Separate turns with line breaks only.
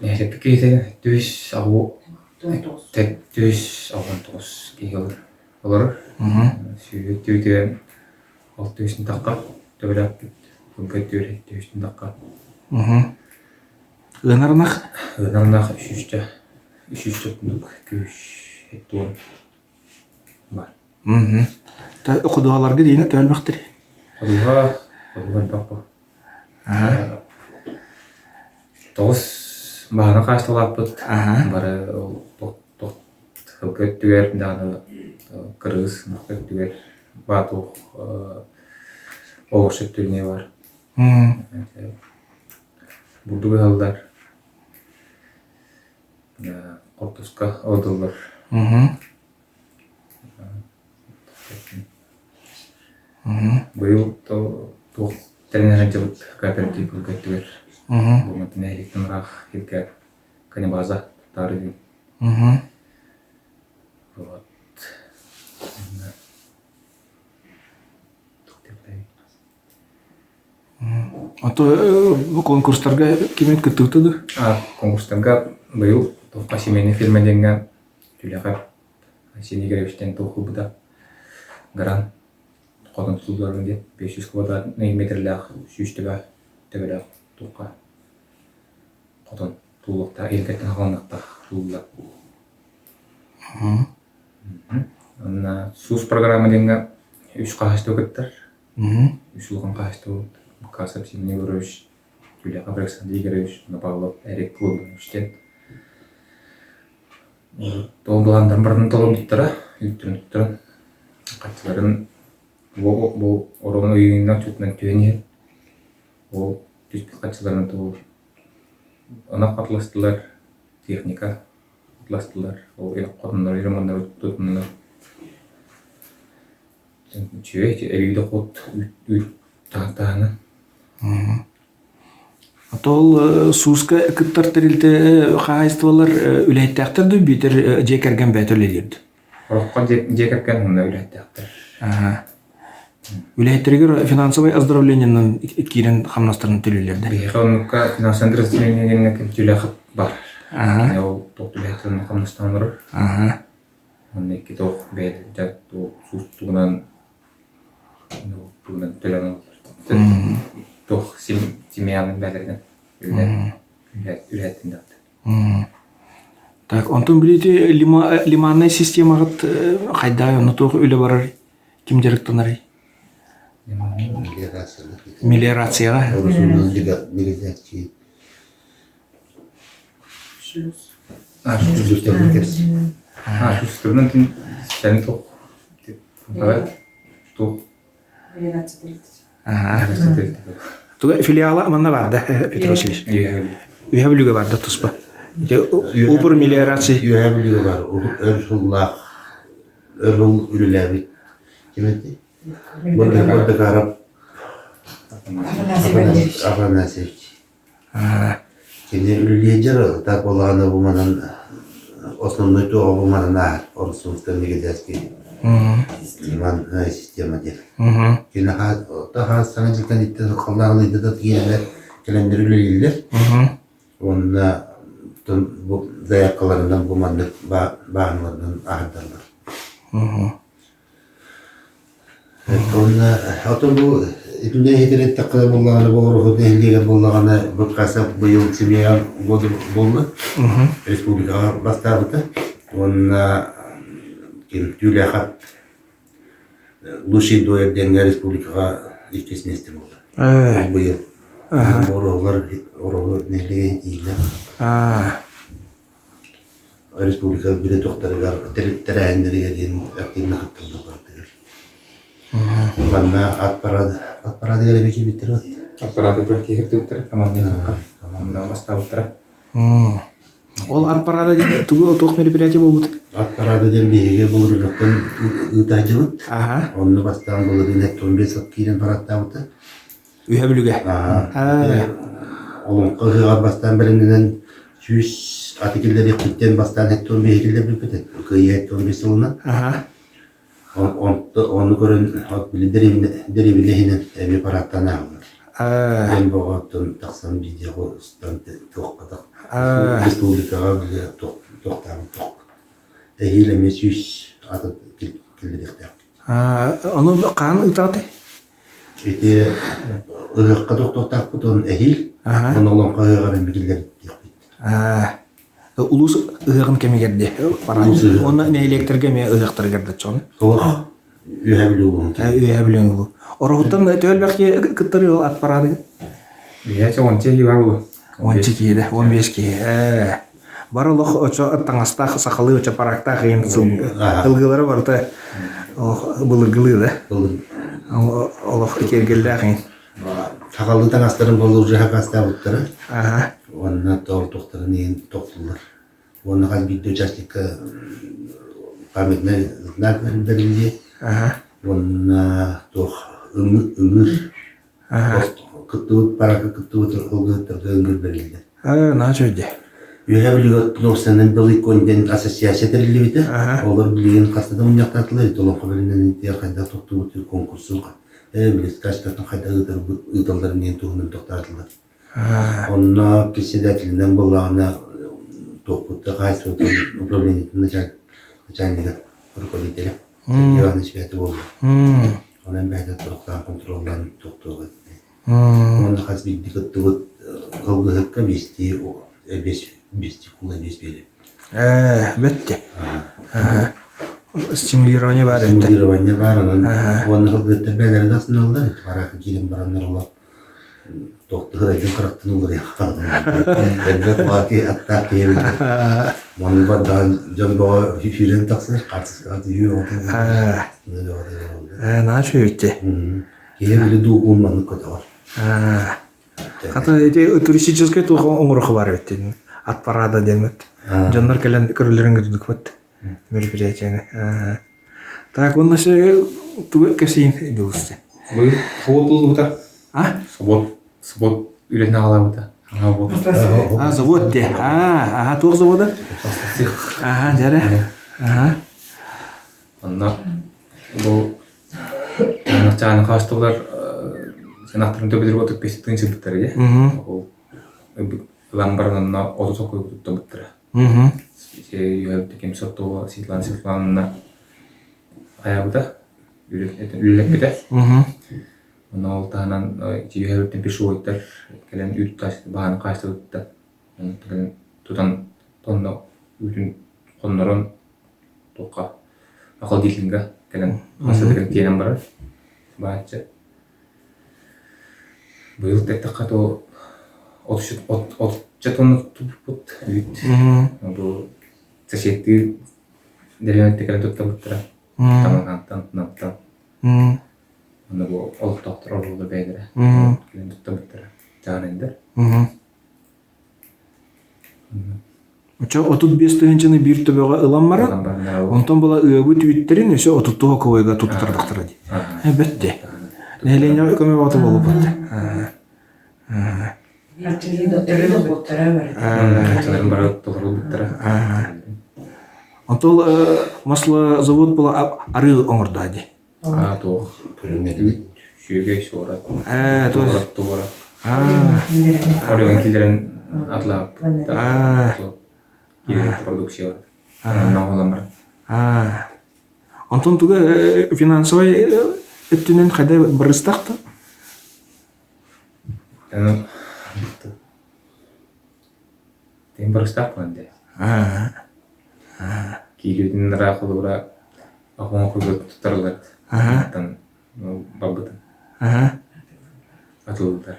Neyse peki düz avu düz avun toz kiyol olur. Süyü tüyden 600 dakika töylep bugün tüyre 200 dakika. Önarnak 300 günlük güç ettiğim var.
Ta okudualarga deyini tölmektir.
Odugan bakpa. Toz bahana kaçtılapıt. Bara kötüger dağını kırız, kötüger batu oğuşuk türüne var. Burdu bir hallar. Kortuska odulur. Bu yıl trenere cıvıt kooperatif kötüger. Bu matine elekten rağ hilker kanibaza tarih. Вот.
Ато bu konkurslarga kimet көтүтүдү?
Конкурстарга быйыл Товка семейный фильмы деген тюлякап Сенегеревичтен толкубуда гран кодон сулдарында 500 квадратный метрлях сүйүштүгө төбөлөк Товка кодон туулукта элкеттен алгандыкта туулда. Анна сус программа деген 3 кашты өкөттөр. 3 жылган кашты Касап Семеней Гурович, Тюлякап Александр Игоревич, Павлов Эрик Клубовичтен. Толдугандар бардын толундуктара, үттүрүн катчыларын бул орон үйүнөн чөтүнөн түйөнү. Ол түспүк катчыларын толу. Ана катластылар, техника катластылар, ол элек кодундар, ремонттар өттүрүнөр. Чөйт элиде код тантаны.
Атол суска кыттар терилте хайстылар үләйттәктер битер жекерген бәтөлелерди.
Рокка жекерген мына үләйттәктер.
Үләйттергер финансовый оздоровлениенин кирен хамнастырын төлөлөрдө.
Бехонка финансовый оздоровлениенин тюлякап бар. Ол токтулятын хамнастырыр. Онда киток бел жатту сустугунан тугунан төлөнөт. Тох семьяның бәлерден үләттен дәпті.
Так, онтон білеті лиманный системағыт қайда ұнытуғы үлі барар? Кім деректонар? Мелиорацияға?
Мелиорация. Шлюзтердің керсі. Шлюзтердің тін сәні тоқ. Тоқ.
Туга филиала манна барда Петросович. Үйәбілігі барда тұспа. Упыр мелиорация.
Үйәбілігі бар. Өрсуллақ, өргіл үліләбі. Кеметті? Бұрды қарап. Афанасевич. Кене үліле жыр, так болағаны бұманан, основной туға бұманан ағыр. Орысыңыздан негедәске. Лиман система дер. Кені саңа жылдан еттен қалдағылыйды да тегенелер кәлемдер үлелелер. Онына заяққаларынан бұмандық бағынларынан ағырдарлар. Онына бұл үтінде хетеретті қыда болғаны бұл ұрғы дәйілдеген болғаны бұл қасап бұйыл семьян болды. Республикаға бастағыды. Онына Тюлякап лучший дуэльден республикаға естесінесті болды. Бұйыл. Орығы нелеген дейілі. Республика біле тоқтарығар тәрәйіндерге дейін активна қаттылды барды. Бұғанна ат парады әлебеке біттір өт.
Ат парады бір кегірді өттір, команданы бастап өттір.
Ол арпарада тугу тоқ мероприятие болбут.
Арпарада ден беге болуруктан ытажылыт. Онны бастан болурун эттон сот кирен бараттабыты.
Үйәбілігі.
Олың қығыға бастан біліңден 100 атыкелдер ектіктен бастан эттон бегелдер білпетет. Күйе эттон бесылынан. Оны көрін деревілehinen эми параттан ağılır. Ел бағаттан тақсан видео стан тоққадақ. Республикаға біле тоқтағын тоқ. Әйел емес үш аты келдедектер.
Оны қаны ұтады?
Эти ырыққа тоқтақтақ бұтын әйел, оны олон қағығарын білгілер дейік.
Улус ырығын кеме керді? Оны не электрге ме ырықтыр керді чоны?
Солақ үйә білу болуын.
Үйә білуін бұл. Орғыттан төл бәқке күттірі ол ат барады?
Яйча 10 кей бар бұл.
12 кейді, 15 кей. Бар олық өчі аттаңаста сақалы өчі парақта қиын ылғылары барды. Бұл ылғылы да? Олық кергелді қиын.
Сақалды таңастарын болу жаға қаста бұттыры. Онына тоғыр тоқтарын ең тоқтылар. Оны қаз бейді участникка памятный знак берілді. Онына тоқ үмір. Күттіғыт, парақы күттіғыт ұлғыттарды үңгір берілді.
На жөйде.
Үйе білігі Нұрсанын бұл иконден ассоциация тәрілі біті. Олар білген қастада ұнияқтатылар. Олар қабілінен интияр қайда тоқтығыт конкурсуға. Білес каштатын қайда ұйдаларын ең туғынан тоқтатылар. Онына председателінен болағына тоқпытты қайсы управлениетін начальника руководителя. Иванович бәті болды. Онан бәті тоқтан контролдан тоқтығы. Оны қаз бейді күттіғыт қылғыққа бесті құлы бес белі.
Бәтті. Стимулирование бар.
Стимулирование бар. Оны қылғықта бәлері дақсын алдар. Барақы келім баранлар олар. Тоқтығыр айдың қырақтын олар яққадым. Бәлбәк бағи аттақ кейбіл. Оны бадан жан баға фирен тақсыныр. Қартысқа аты үйе отын.
На жөйде.
Кейбілі ду олманы көті бар.
Қата туристический туғы оңырықы бар өттен. Ат парада демет. Жандар кәлен көрілерін көрдік бөт. Мероприятияны. Так, он наше туғы кәсейін білісті.
Бұл сабот бұл бұта. Сабот үйретіне ағала бұта.
Завод де. Туғы завода? Жәрі.
Онна бұл жаңағы қауыштығылар сенақтарын төбедер өтіп бесіктің сілбіттері. Бұлан барынан оты соққы өтіп бұттыры. Үйәбітті кем соттығы Светлана аяғыда үлілік беді. Оны ол тағынан үйәбіттен пеші ойттар. Кәлен үйт бағаны қайсы өтті. Тұтан тонны үйдің қонларын тоққа ақыл дейтілінгі кәлен қасы деген тенен бары. Бағатшы. Бұл тәкті қату 30 тонны тұтып бұд үйт. Бұл сәшетті дәріметті кәлен тұтта бұттыра. Тамағантан. Оны бұл олық тоқтыр олығы бәйдірі. Кәлен тұтта бұттыра. Жағын әндір.
Оча 35 тыгынчыны бир төбөгө ылам бара. Онтон була ыгы түйттерин өсө 30 көйгө туттырдыктыр ди. Бетте. Нелене көмө баты болуп атты. Онтол масла завод була ары оңорда ди.
Тоқ. Шүйеге шуырат. Тоқ. Ореген келдерін атлап. Келдерін продукция бар. Нағылан бар.
Онтон туга финансовый өттүнен қайда бұрыстақты?
Тен бұрыстақ қонде. Кейлеудің рақылы бұра ақуан көзі тұттарылады. Аттан бабыдан. Атылыдар.